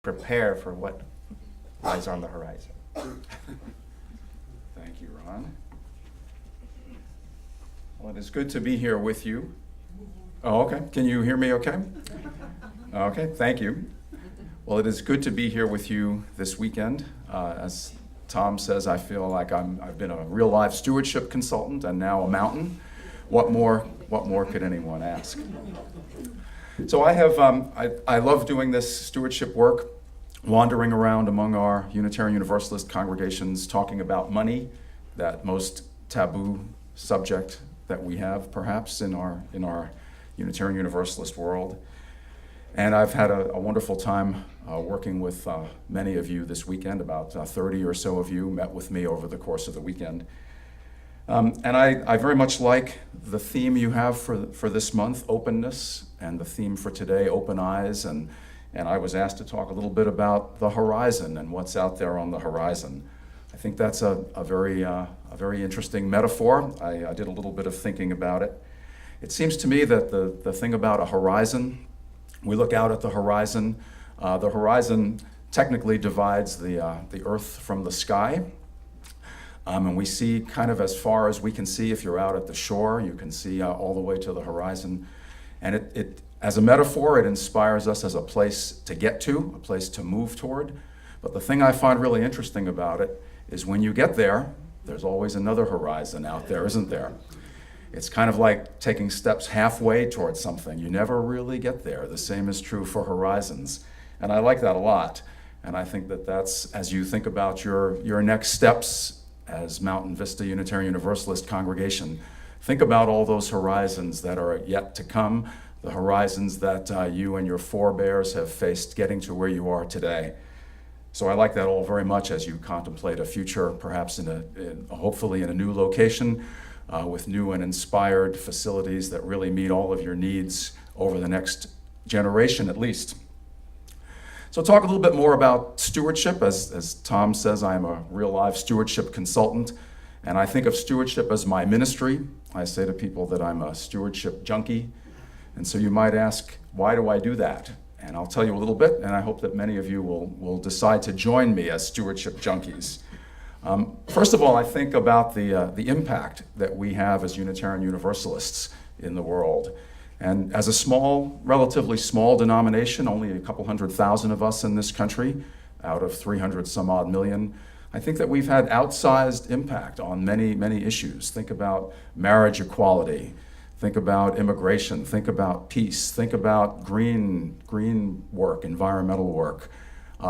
prepare for what lies on the horizon. Thank you, Ron. Well, it is good to be here with you. Oh, okay. Can you hear me okay? Okay, thank you. Well, it is good to be here with you this weekend. As Tom says, I feel like I've been a real life stewardship consultant and now a mountain. What more could anyone ask? So I love doing this stewardship work, wandering around among our Unitarian Universalist congregations, talking about money, that most taboo subject that we have perhaps in our Unitarian Universalist world. And I've had a wonderful time working with many of you this weekend. About 30 or so of you met with me over the course of the weekend. And I very much like the theme you have for this month, openness, and the theme for today, open eyes. And I was asked to talk a little bit about the horizon and what's out there on the horizon. I think that's a very interesting metaphor. I did a little bit of thinking about it. It seems to me that the thing about a horizon, we look out at the horizon technically divides the earth from the sky. And we see kind of as far as we can see. If you're out at the shore, you can see all the way to the horizon. And it as a metaphor, it inspires us as a place to get to, a place to move toward. But the thing I find really interesting about it is when you get there, there's always another horizon out there, isn't there? It's kind of like taking steps halfway towards something. You never really get there. The same is true for horizons. And I like that a lot. And I think that that's, as you think about your next steps as Mountain Vista Unitarian Universalist congregation, think about all those horizons that are yet to come, the horizons that you and your forebears have faced getting to where you are today. So I like that all very much as you contemplate a future, perhaps hopefully in a new location, with new and inspired facilities that really meet all of your needs over the next generation at least. So talk a little bit more about stewardship. As Tom says, I'm a real life stewardship consultant, and I think of stewardship as my ministry. I say to people that I'm a stewardship junkie. And so you might ask, why do I do that? And I'll tell you a little bit, and I hope that many of you will decide to join me as stewardship junkies. First of all, I think about the impact that we have as Unitarian Universalists in the world. And as a relatively small denomination, only a couple 100,000 of us in this country, out of 300 some odd million, I think that we've had outsized impact on many, many issues. Think about marriage equality. Think about immigration, think about peace, think about green work, environmental work.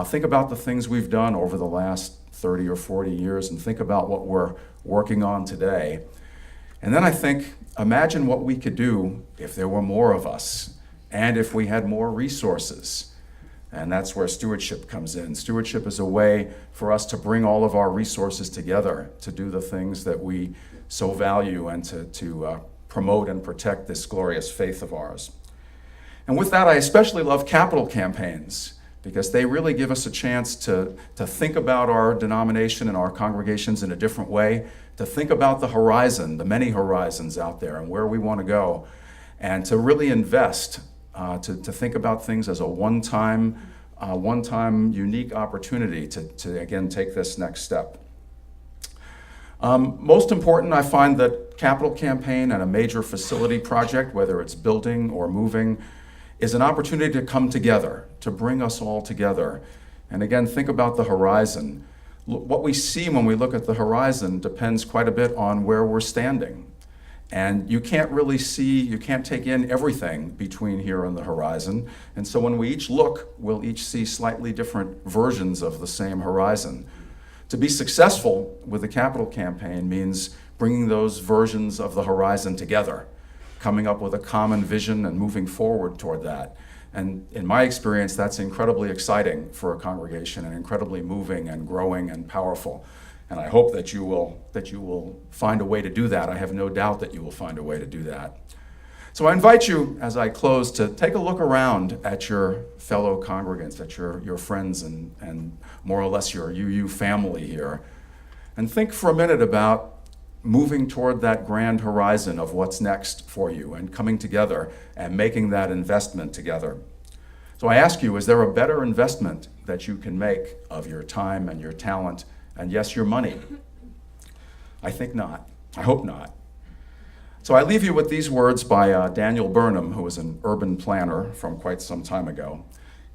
Think about the things we've done over the last 30 or 40 years, and think about what we're working on today. And then I think, imagine what we could do if there were more of us, and if we had more resources. And that's where stewardship comes in. Stewardship is a way for us to bring all of our resources together to do the things that we so value and to promote and protect this glorious faith of ours. And with that, I especially love capital campaigns because they really give us a chance to think about our denomination and our congregations in a different way, to think about the horizon, the many horizons out there and where we want to go, and to really invest, to think about things as a one-time unique opportunity to again take this next step. Most important, I find that capital campaign and a major facility project, whether it's building or moving, is an opportunity to come together, to bring us all together. And again, think about the horizon. What we see when we look at the horizon depends quite a bit on where we're standing. And you can't take in everything between here and the horizon. And so when we each look, we'll each see slightly different versions of the same horizon. To be successful with the capital campaign means bringing those versions of the horizon together, coming up with a common vision and moving forward toward that. And in my experience, that's incredibly exciting for a congregation and incredibly moving and growing and powerful. And I hope that you will find a way to do that. I have no doubt that you will find a way to do that. So I invite you, as I close, to take a look around at your fellow congregants, at your friends and more or less your UU family here, and think for a minute about moving toward that grand horizon of what's next for you and coming together and making that investment together. So So I ask you, is there a better investment that you can make of your time and your talent and, yes, your money? I think not. I hope not. So I leave you with these words by Daniel Burnham, who was an urban planner from quite some time ago.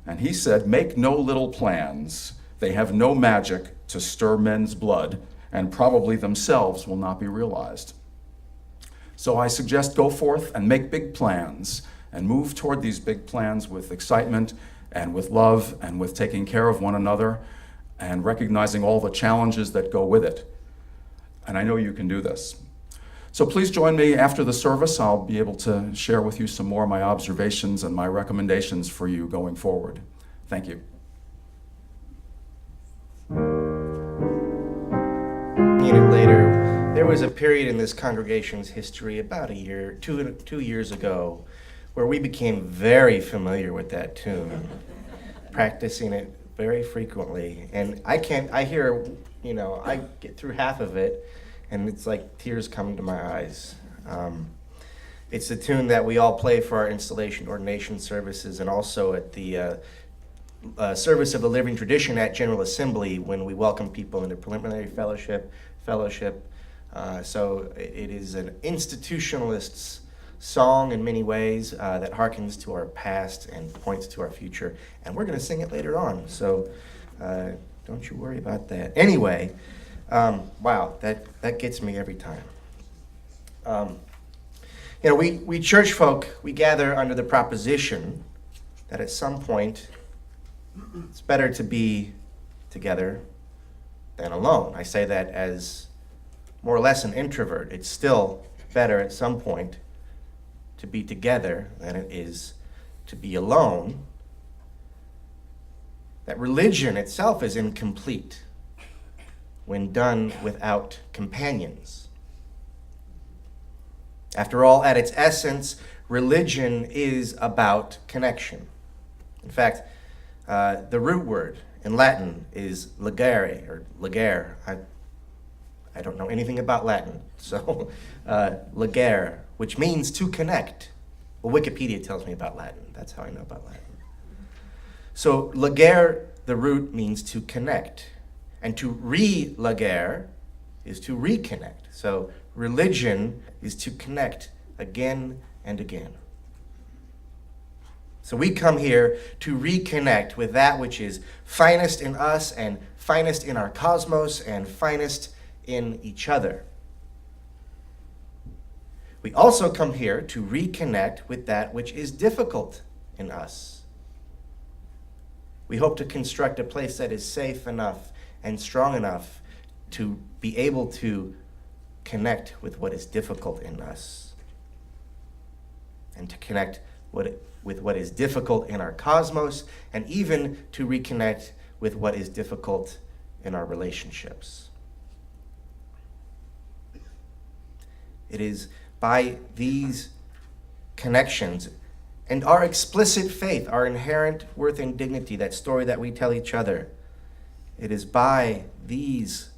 And he said, "Make no little plans. They have no magic to stir men's blood, and probably themselves will not be realized." So I suggest go forth and make big plans and move toward these big plans with excitement and with love and with taking care of one another and recognizing all the challenges that go with it. And I know you can do this. So please join me after the service. I'll be able to share with you some more of my observations and my recommendations for you going forward. Thank you. Minute later, there was a period in this congregation's history about a year, two years ago, where we became very familiar with that tune, practicing it very frequently. And I hear, I get through half of it, and it's like tears come to my eyes. It's the tune that we all play for our installation ordination services and also at the service of the living tradition at General Assembly when we welcome people into preliminary fellowship. So it is an institutionalist's song in many ways that harkens to our past and points to our future. And we're going to sing it later on, so don't you worry about that. Anyway, wow, that gets me every time. We church folk, we gather under the proposition that at some point it's better to be together than alone. I say that as more or less an introvert. It's still better at some point to be together than it is to be alone. That religion itself is incomplete when done without companions. After all, at its essence, religion is about connection. In fact, the root word in Latin is legare, or legare. I don't know anything about Latin, so legare, which means to connect. Well, Wikipedia tells me about Latin. That's how I know about Latin. So legare, the root, means to connect. And to re-legare is to reconnect. So religion is to connect again and again. So we come here to reconnect with that which is finest in us and finest in our cosmos and finest in each other. We also come here to reconnect with that which is difficult in us. We hope to construct a place that is safe enough and strong enough to be able to connect with what is difficult in us and to connect with what is difficult in our cosmos, and even to reconnect with what is difficult in our relationships. It is by these connections and our explicit faith, our inherent worth and dignity, that story that we tell each other, it is by these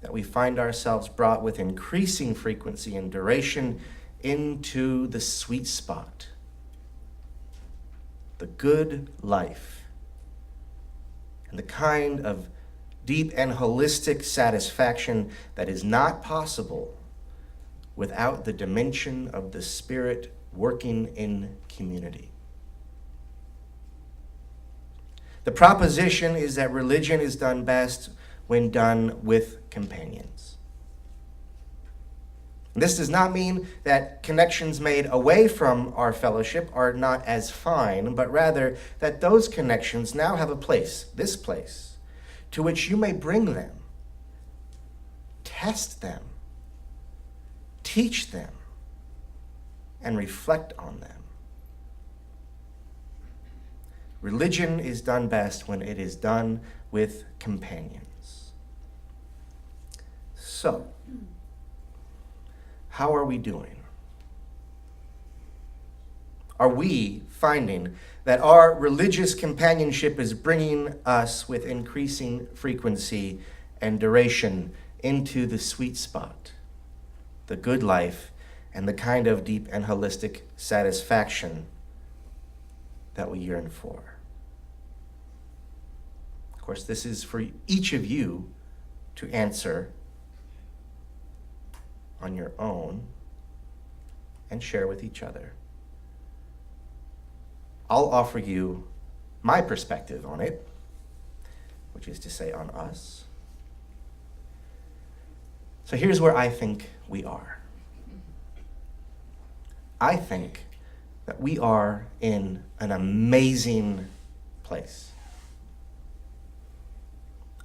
that we find ourselves brought with increasing frequency and duration into the sweet spot, the good life, and the kind of deep and holistic satisfaction that is not possible without the dimension of the Spirit working in community. The proposition is that religion is done best when done with companions. This does not mean that connections made away from our fellowship are not as fine, but rather that those connections now have a place, this place, to which you may bring them, test them, teach them, and reflect on them. Religion is done best when it is done with companions. So, how are we doing? Are we finding that our religious companionship is bringing us with increasing frequency and duration into the sweet spot, the good life, and the kind of deep and holistic satisfaction that we yearn for. Of course, this is for each of you to answer on your own and share with each other. I'll offer you my perspective on it, which is to say on us. So here's where I think we are. I think that we are in an amazing place.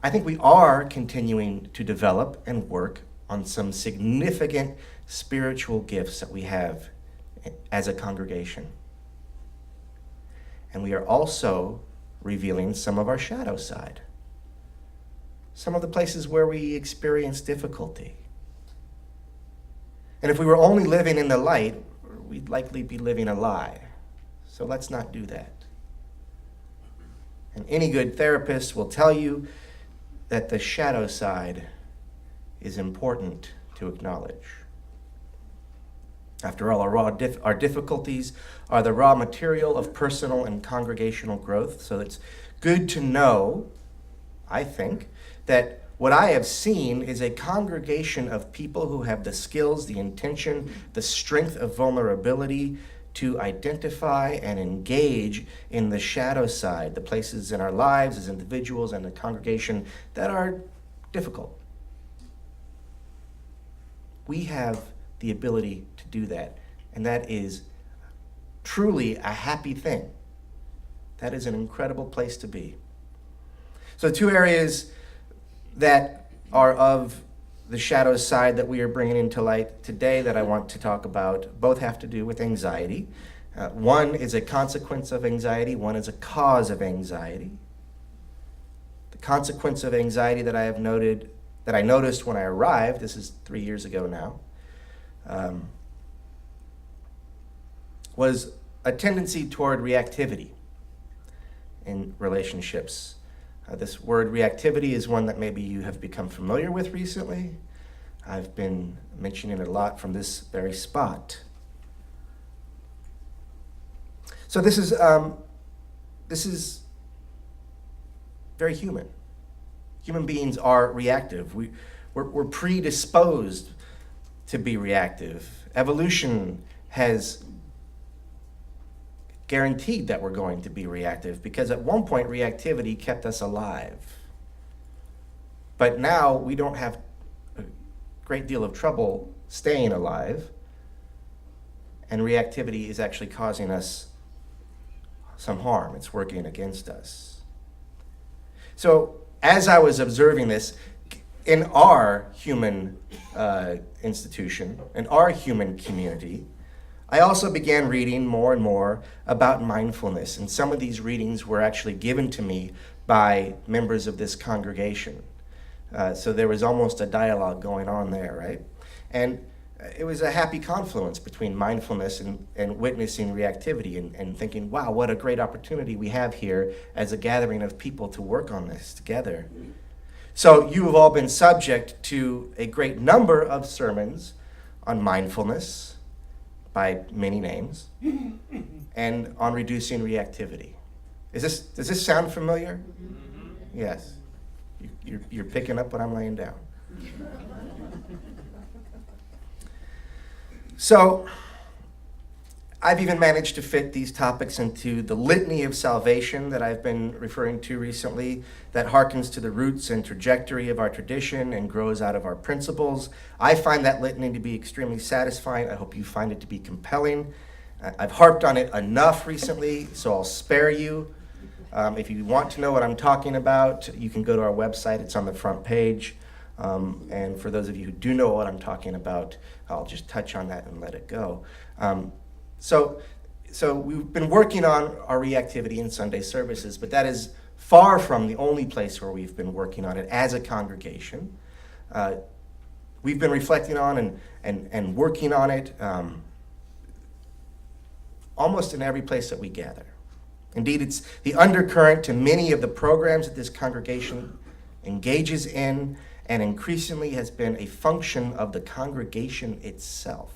I think we are continuing to develop and work on some significant spiritual gifts that we have as a congregation. And we are also revealing some of our shadow side, some of the places where we experience difficulty. And if we were only living in the light, we'd likely be living a lie. So let's not do that. And any good therapist will tell you that the shadow side is important to acknowledge. After all, our difficulties are the raw material of personal and congregational growth. So it's good to know, I think, that what I have seen is a congregation of people who have the skills, the intention, the strength of vulnerability to identify and engage in the shadow side, the places in our lives as individuals and the congregation that are difficult. We have the ability to do that, and that is truly a happy thing. That is an incredible place to be. So 2 areas that are of the shadow side that we are bringing into light today that I want to talk about both have to do with anxiety. One is a consequence of anxiety, one is a cause of anxiety. The consequence of anxiety that I noticed when I arrived, this is 3 years ago now, was a tendency toward reactivity in relationships. This word reactivity is one that maybe you have become familiar with recently. I've been mentioning it a lot from this very spot. So this is very human. Human beings are reactive. We're predisposed to be reactive. Evolution has guaranteed that we're going to be reactive because at one point reactivity kept us alive. But now we don't have a great deal of trouble staying alive, and reactivity is actually causing us some harm. It's working against us. So as I was observing this, in our human institution, in our human community, I also began reading more and more about mindfulness, and some of these readings were actually given to me by members of this congregation. So there was almost a dialogue going on there, right? And it was a happy confluence between mindfulness and witnessing reactivity and thinking, wow, what a great opportunity we have here as a gathering of people to work on this together. So you have all been subject to a great number of sermons on mindfulness, by many names, and on reducing reactivity. Does this sound familiar? Mm-hmm. Yes. You're picking up what I'm laying down. So I've even managed to fit these topics into the litany of salvation that I've been referring to recently, that harkens to the roots and trajectory of our tradition and grows out of our principles. I find that litany to be extremely satisfying. I hope you find it to be compelling. I've harped on it enough recently, so I'll spare you. If you want to know what I'm talking about, you can go to our website. It's on the front page. And for those of you who do know what I'm talking about, I'll just touch on that and let it go. So we've been working on our reactivity in Sunday services, but that is far from the only place where we've been working on it as a congregation. We've been reflecting on and working on it almost in every place that we gather. Indeed, it's the undercurrent to many of the programs that this congregation engages in, and increasingly has been a function of the congregation itself.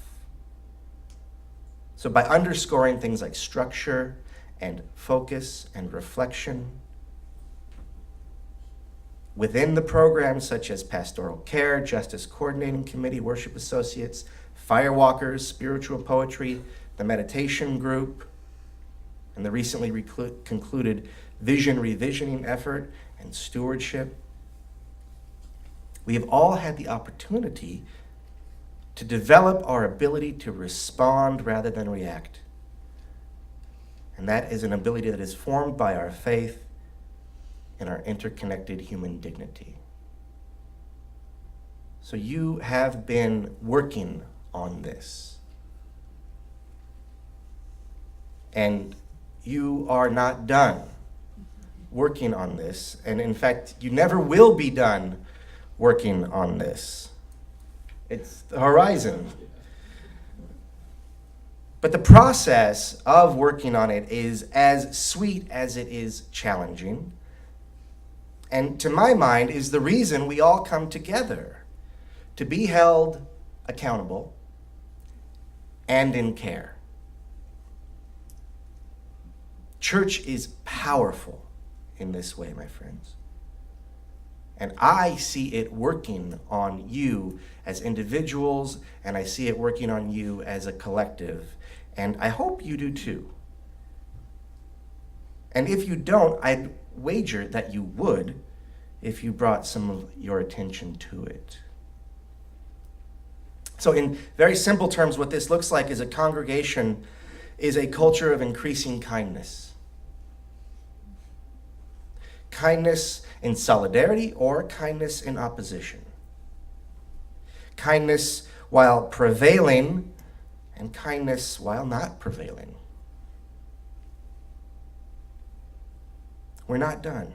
So by underscoring things like structure and focus and reflection. Within the programs such as pastoral care, justice coordinating committee, worship associates, firewalkers, spiritual poetry, the meditation group, and the recently concluded vision revisioning effort and stewardship, we have all had the opportunity to develop our ability to respond rather than react. And that is an ability that is formed by our faith in our interconnected human dignity. So you have been working on this. And you are not done working on this. And in fact, you never will be done working on this. It's the horizon. But the process of working on it is as sweet as it is challenging. And to my mind, is the reason we all come together to be held accountable and in care. Church is powerful in this way, my friends. And I see it working on you as individuals, and I see it working on you as a collective. And I hope you do too. And if you don't, I'd wager that you would if you brought some of your attention to it. So in very simple terms, what this looks like is a congregation is a culture of increasing kindness. Kindness in solidarity or kindness in opposition. Kindness while prevailing and kindness while not prevailing. We're not done.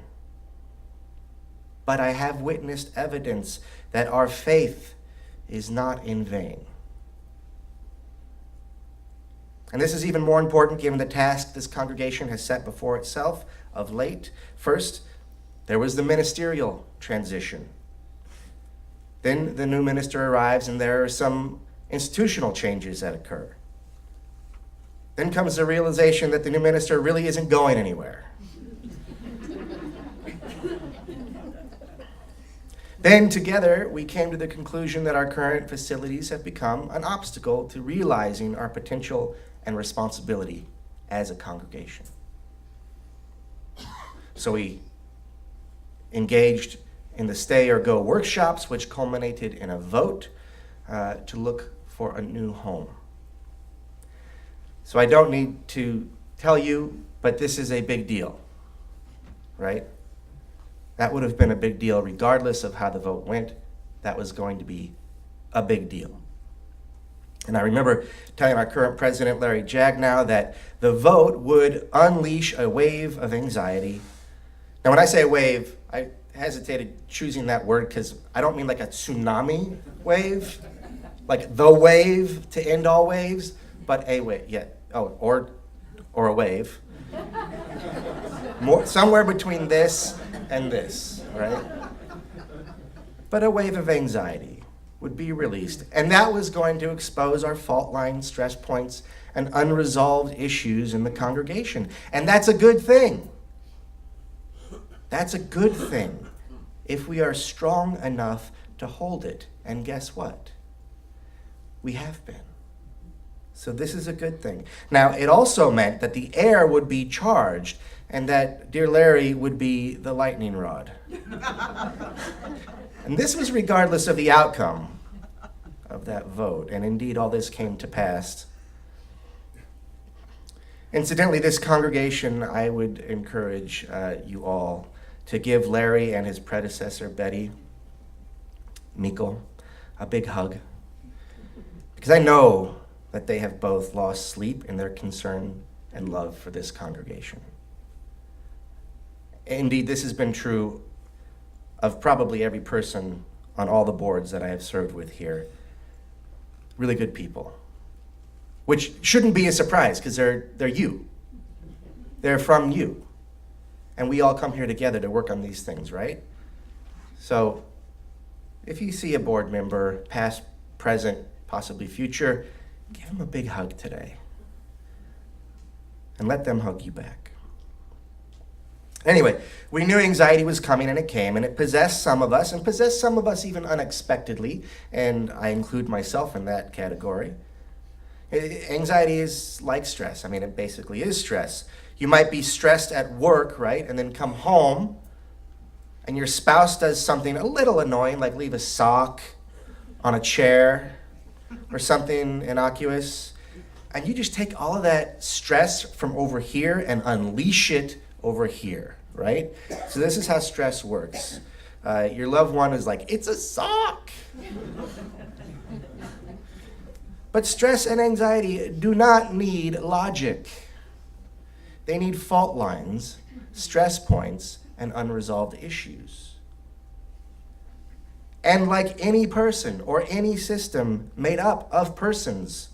But I have witnessed evidence that our faith is not in vain. And this is even more important given the task this congregation has set before itself of late. First, there was the ministerial transition. Then the new minister arrives and there are some institutional changes that occur. Then comes the realization that the new minister really isn't going anywhere. Then together we came to the conclusion that our current facilities have become an obstacle to realizing our potential and responsibility as a congregation. So we engaged in the Stay or Go workshops, which culminated in a vote to look for a new home. So I don't need to tell you, but this is a big deal, right? That would have been a big deal regardless of how the vote went. That was going to be a big deal. And I remember telling our current president, Larry Jagnow, that the vote would unleash a wave of anxiety. Now, when I say a wave, I hesitated choosing that word because I don't mean like a tsunami wave, like the wave to end all waves, but a wave, yeah, or a wave. Somewhere between this and this, right? But a wave of anxiety would be released. And that was going to expose our fault lines, stress points, and unresolved issues in the congregation. And that's a good thing. That's a good thing if we are strong enough to hold it. And guess what? We have been. So this is a good thing. Now, it also meant that the air would be charged and that dear Larry would be the lightning rod. And this was regardless of the outcome of that vote. And indeed, all this came to pass. Incidentally, this congregation, I would encourage you all to give Larry and his predecessor, Betty Meikle, a big hug. Because I know that they have both lost sleep in their concern and love for this congregation. Indeed, this has been true of probably every person on all the boards that I have served with here. Really good people. Which shouldn't be a surprise, because they're you. They're from you. And we all come here together to work on these things, right? So, if you see a board member, past, present, possibly future, give them a big hug today. and let them hug you back. Anyway, we knew anxiety was coming, and it came, and it possessed some of us, and possessed some of us even unexpectedly, and I include myself in that category. Anxiety is like stress. I mean, it basically is stress. You might be stressed at work, right, and then come home, and your spouse does something a little annoying, like leave a sock on a chair or something innocuous, and you just take all of that stress from over here and unleash it over here, right? So this is how stress works. Your loved one is like, it's a sock. But stress and anxiety do not need logic. They need fault lines, stress points, and unresolved issues. And like any person or any system made up of persons,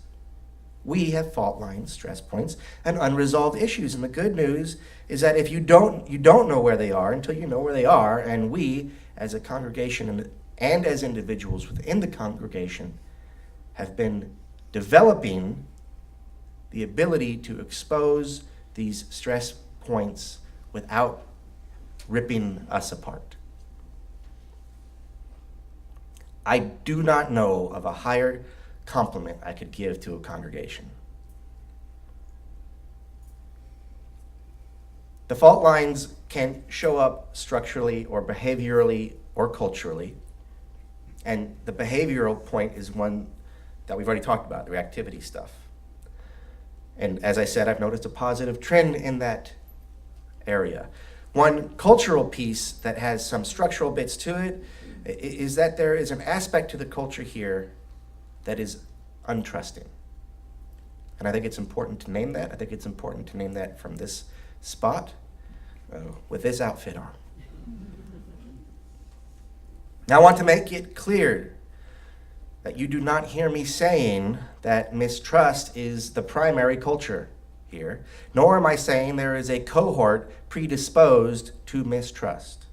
we have fault lines, stress points, and unresolved issues. And the good news is that if you don't know where they are until you know where they are, and we, as a congregation and as individuals within the congregation, have been developing the ability to expose these stress points without ripping us apart. I do not know of a higher compliment I could give to a congregation. The fault lines can show up structurally or behaviorally or culturally. And the behavioral point is one that we've already talked about, the reactivity stuff. And as I said, I've noticed a positive trend in that area. One cultural piece that has some structural bits to it is that there is an aspect to the culture here that is untrusting. And I think it's important to name that. I think it's important to name that from this spot with this outfit on. Now I want to make it clear that you do not hear me saying that mistrust is the primary culture here, nor am I saying there is a cohort predisposed to mistrust.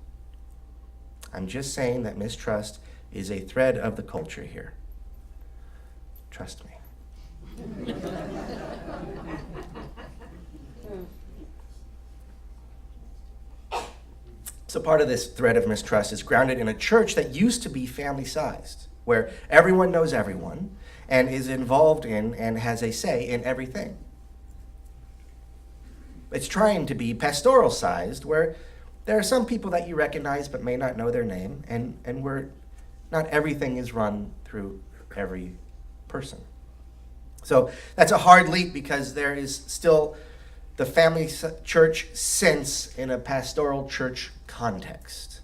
I'm just saying that mistrust is a thread of the culture here. Trust me. So part of this thread of mistrust is grounded in a church that used to be family-sized, where everyone knows everyone and is involved in and has a say in everything. It's trying to be pastoral-sized, where there are some people that you recognize but may not know their name, and where not everything is run through every person. So that's a hard leap because there is still the family church sense in a pastoral church context.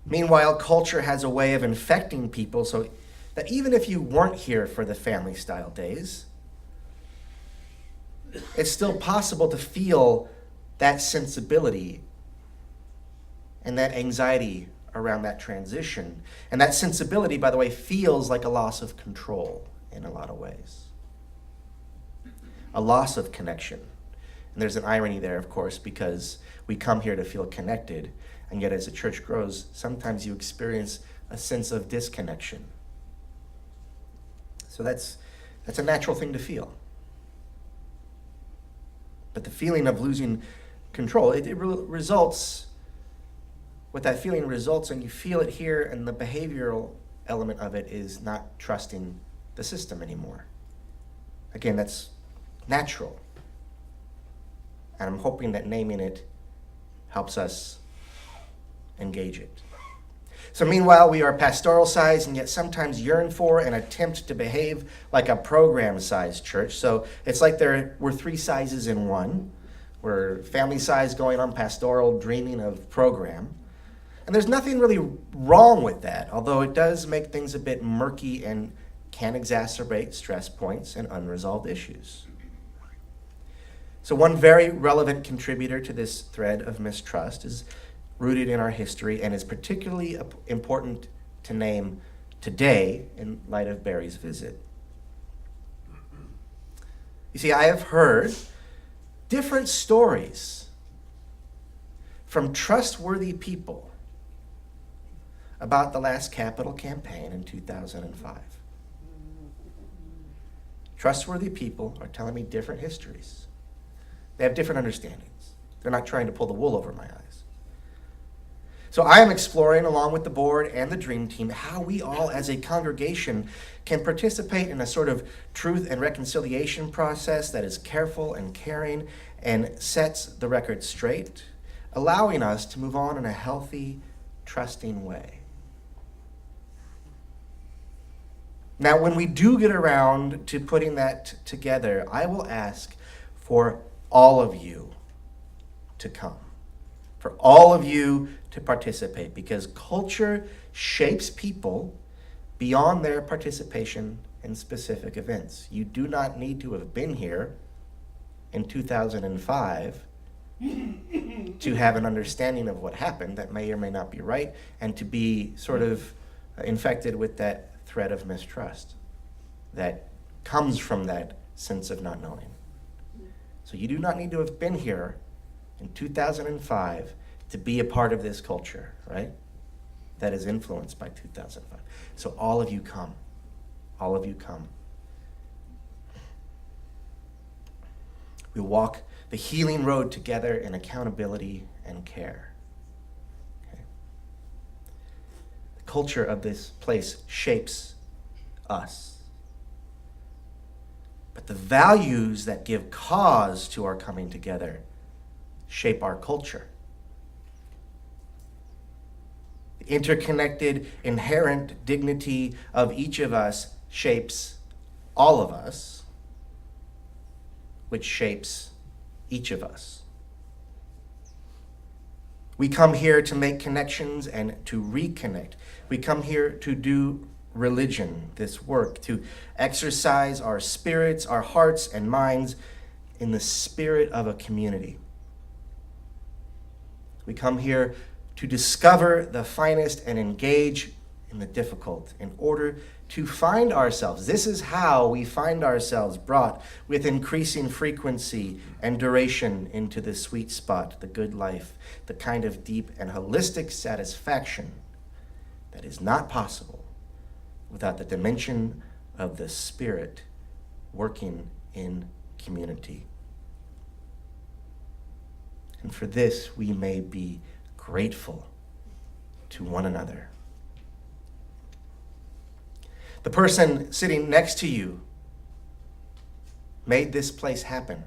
Meanwhile, culture has a way of infecting people so that even if you weren't here for the family style days, it's still possible to feel that sensibility and that anxiety around that transition. And that sensibility, by the way, feels like a loss of control in a lot of ways. A loss of connection. And there's an irony there, of course, because we come here to feel connected, and yet as the church grows, sometimes you experience a sense of disconnection. So that's a natural thing to feel. But the feeling of losing control, it results, what that feeling results, and you feel it here, and the behavioral element of it is not trusting the system anymore. Again, that's natural. And I'm hoping that naming it helps us engage it. So meanwhile, we are pastoral sized and yet sometimes yearn for and attempt to behave like a program sized church. So it's like we're three sizes in one. We're family size going on pastoral, dreaming of program. And there's nothing really wrong with that, although it does make things a bit murky and can exacerbate stress points and unresolved issues. So one very relevant contributor to this thread of mistrust is rooted in our history and is particularly important to name today in light of Barry's visit. You see, I have heard different stories from trustworthy people about the last Capitol campaign in 2005. Trustworthy people are telling me different histories. They have different understandings. They're not trying to pull the wool over my eyes. So I am exploring, along with the board and the dream team, how we all as a congregation can participate in a sort of truth and reconciliation process that is careful and caring and sets the record straight, allowing us to move on in a healthy, trusting way. Now, when we do get around to putting that together, I will ask for all of you to come, for all of you to participate, because culture shapes people beyond their participation in specific events. You do not need to have been here in 2005 to have an understanding of what happened that may or may not be right, and to be sort of infected with that thread of mistrust that comes from that sense of not knowing. So you do not need to have been here in 2005 to be a part of this culture, right? That is influenced by 2005. So all of you come. All of you come. We walk the healing road together in accountability and care. Okay? The culture of this place shapes us. But the values that give cause to our coming together shape our culture. The interconnected, inherent dignity of each of us shapes all of us, which shapes each of us. We come here to make connections and to reconnect. We come here to do religion, this work, to exercise our spirits, our hearts and minds in the spirit of a community. We come here to discover the finest and engage in the difficult in order to find ourselves. This is how we find ourselves brought with increasing frequency and duration into the sweet spot, the good life, the kind of deep and holistic satisfaction that is not possible without the dimension of the Spirit working in community. And for this, we may be grateful to one another. The person sitting next to you made this place happen.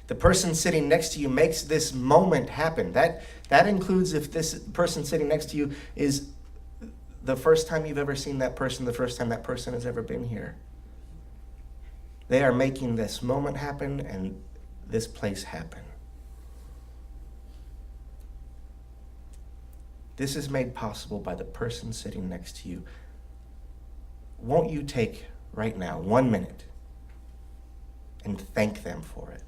The person sitting next to you makes this moment happen. That includes if this person sitting next to you is the first time you've ever seen that person, the first time that person has ever been here. They are making this moment happen and this place happen. This is made possible by the person sitting next to you. Won't you take right now 1 minute and thank them for it?